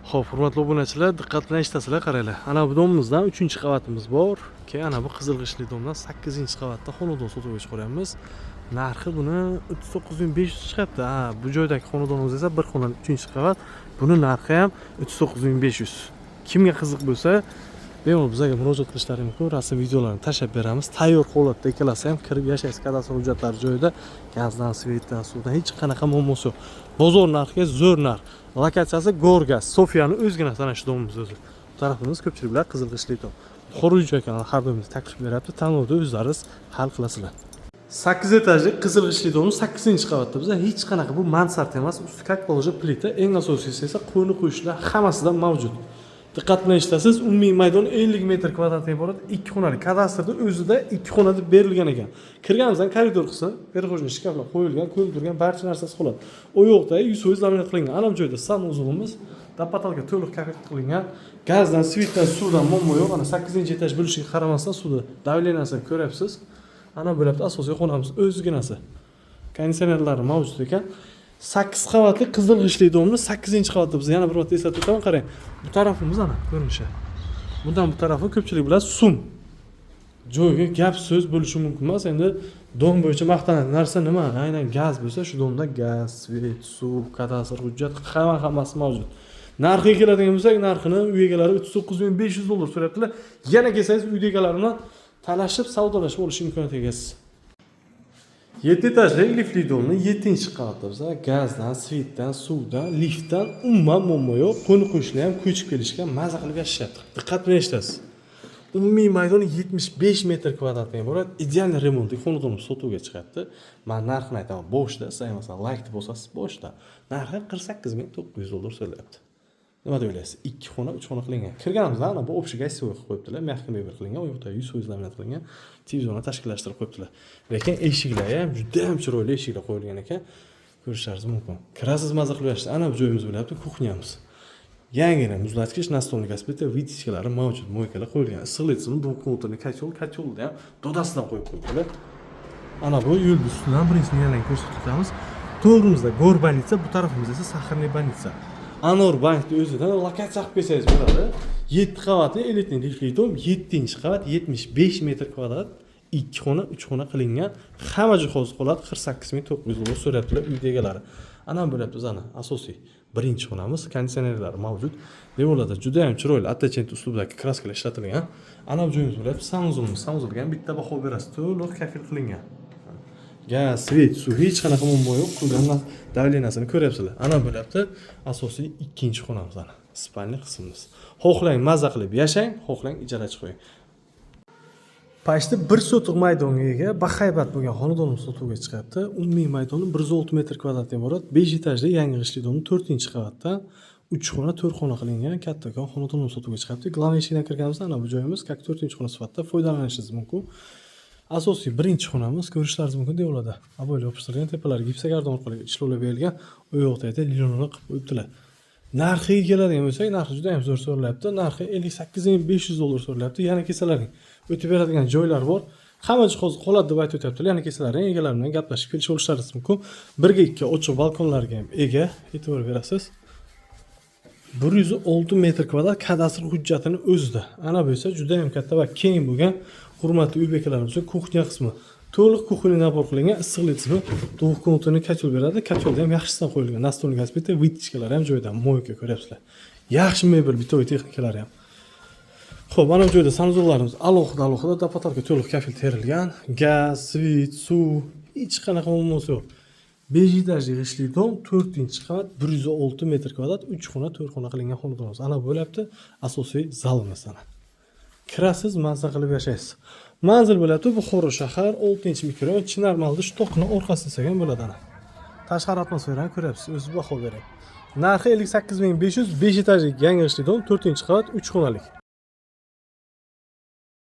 Xo'p, hurmatli obunachilar, diqqat bilan eshitasizlar, qaranglar. Ana bu domimizdan 3-qavatimiz bor. Keyin ana bu qizilg'ishli domdan 8-qavatda xonadon sotuvga chiqaryapmiz. Narxi buni 39.500 chiqyapti. Ha, bu joydagi xonadonimiz esa bir xonali 3-qavat. Buni narxi ham 39.500. Kimga qiziq bo'lsa, bemalol bizga murojaat qilishlari mumkin. Rasm videolarni tashlab beramiz. Tayyor holatda ikkalasi ham kirib yashaysiz. Kadastr hujjatlari joyida, gazdan, svetdan, suvdan hech qanaqa muammosi yo'q. Bozor narxiga zo'r narx. Lokatsiyasi Gorgas, Sofiyaning o'zginasi ana shu domimiz o'zi. Bu tarafimiz ko'pchilik bilan qizilg'ishli dom. Xorij ekan, har birimiz taklif beryapti. Tanlovda o'zlaringiz hal qilasizlar. 8 etajli qizilg'ishli domimiz 8-qavatda. Bizda hech qanaqa bu mansard emas, usti как положи plita, eng asosiysi esa qo'ni qo'yishlar hammasidan mavjud. Diqqat bilan eshitasiz, umumiy maydon 50 metr kvadratdan iborat 2 xonali. Kadastrda o'zida 2 xona deb berilgan ekan. Kirganimizdan koridor qismi, perxojniy shkaflar qo'yilgan, ko'rib turgan barcha narsasi qoladi. U yoqda 100% laminat qilingan. Ana bu joyda sanuzulimiz dapatalga to'liq kafet qilingan. Gazdan, svetdan, suvdan muammo yo'q. Ana 8-etaj bo'lishiga qaramasdan suvda davleniyasini ko'ryapsiz. Ana bu yerda asosiy xonamiz o'zginasi. Konditsionerlari mavjud ekan. 8 qavatli qizilg'ishli domni 8-qavatda biz yana bir marta eslatib o'taman, qarang. Bu tarafimiz ana ko'rinishi. Bundan bu tarafi ko'pchilik bilan sum. Joyga gap so'z bo'lishi mumkin emas. Endi dom bo'yicha maqtanadigan narsa nima? Aynan gaz bo'lsa, shu domda gaz, svet, suv, kadastr hujjat hammasi mavjud. Narxiga keladigan bo'lsak, narxini uy egalari 39.500 dollar so'rayaptilar. Yana kelsangiz uy egalari bilan talashib, savdolashib olish imkoniyatiga egasiz. 7 etajli liftli domni 7-qavatda biza gazdan, svetdan, suvdan, liftdan umuman muammo yo'q. Qo'ni qo'shnilar ham ko'chib kelishga maza qilib yashashyapti. Diqqat bilan eshitasiz. Umumiy maydoni 75 metr kvadratdan iborat ideal remontli xonadonimiz sotuvga chiqyapti. Men narxini aytaman, boshda, siz masalan like bosasiz boshda. Narxi 48.900 dollar so'rayapti. Nima deb o'ylaysiz? 2 xona, 3 xona qilingan. Kirganimizda ana bu общий гостевой qilib qo'yibdilar. Mehkam mebel qilingan, u yoqda 100% laminat qilingan. Televizorni tashkillashtirib qo'yibdilar. Lekin eshiklari ham juda ham chiroyli eshiklar qo'yilgan ekan. Ko'rishlaringiz mumkin. Kirasiz, maza qilib yashaysiz. Ana bu joyimiz bo'lyapti, kuxnyamiz. Yangina muzlatgich, настольный gaspeta, vitichkalari mavjud, moykalar qo'yilgan. Issiqlik tizimi, двухкомнатный kacholda ham dodasidan qo'yib qo'yibdilar. Ana bu yo'l ustidan birinchi yo'ldan ko'rsatib o'tamiz. To'g'rimizda Gorbanitsa, bu tarafimizda esa Saxarniy banitsa. Anor bankni o'zidan lokatsiya qilib kelsangiz bo'ladi. 7 qavatli elitli liftli dom, 7-qavat, 75 metr kvadrat, 2 xona, 3 xona qilingan. Hamma jihoz qoladi, 48.900 dollar so'rayaptilar uy egalari. Ana bo'lyapti bizani asosiy birinchi xonamiz, konditsionerlari mavjud. Devorlarda juda ham chiroyli attachment uslubidagi kraskalar ishlatilgan. Ana bu joyimiz bo'lyapti, sanuzulimiz, sanuzulga ham bitta baho berasiz, to'liq kafil qilingan. Gaz, svet, suv hech qanaqa muammo yo'q. Qilgan davleniyasini ko'ryapsizlar. Ana bo'lyapti asosiy 2-xonamiz ana. Spalniy qismimiz. Xohlang maza qilib yashang, xohlang ijarachi qo'ying. Pashti 1 sotiq maydonga ega bahaybat bo'lgan xonadonimiz sotuvga chiqyapti. Umumiy maydoni 106 metr kvadratdan iborat, 5 etajli yangi g'ishli domni 4-qavatda 3 xona, 4 xona qilingan kattakon xonadonimiz sotuvga chiqyapti. Glavniy eshikdan kirganimizda ana bu joyimiz как 4-xona sifatida foydalanishingiz mumkin. Asosiy birinchi xonamiz, ko'rishlaringiz mumkin devorlarda. Aboyli yopishtirilgan, tepalari gipsagardon orqali ishlovlar berilgan. U yoqda esa lilonlar qilib qo'yibdilar. Narxiga keladigan bo'lsak, narxi juda ham zo'r so'ralyapti. Narxi 58.500 dollar so'ralyapti. Yana kesalaring o'tib beradigan joylar bor. Hamma jihoz qoladi deb aytib o'tyaptilar. Yana kesalaring egalar bilan gaplashib kelishib olishlaringiz mumkin. 1-2 ochiq balkonlarga ham ega, e'tibor berasiz. 106 metr kvadrat kadastr hujjatini o'zida. Ana bu esa juda ham katta va keng bo'lgan hurmatli uy bekalarimiz uchun kuxnya qismi. To'liq kuxnyani nabor qilingan, issiqlik tizimi, двухкомнатный kachol beradi. Kacholda ham yaxshisidan qo'yilgan. Настольный gaspeta, vitichkalar ham joyida, moyka ko'ryapsizlar. Yaxshi mebel, bitoy texnikalari ham. Xo'p, ana bu joyda sanuzullarimiz alohida dapatarga to'liq kafil terilgan. Gaz, svet, suv, hech qanaqa muammosi yo'q. 5 etajli g'ishli dom, 4-qavat, 106 metr kvadrat, 3 xona, 4 xona qilingan xonadonimiz. Ana bo'lyapti asosiy zalimiz ana. Kirasiz, maza qilib yashaysiz. Manzil bo'lyapti Buxoro shahar, 6-mikrorayon, Chinarmalda shu to'qni orqasida ham bo'ladi ana. Tashqari atmosferani ko'ryapsiz, o'zi baho bering. Narxi 58.500, 5 etajli yangi g'ishli dom, 4-qavat, 3 xonalik.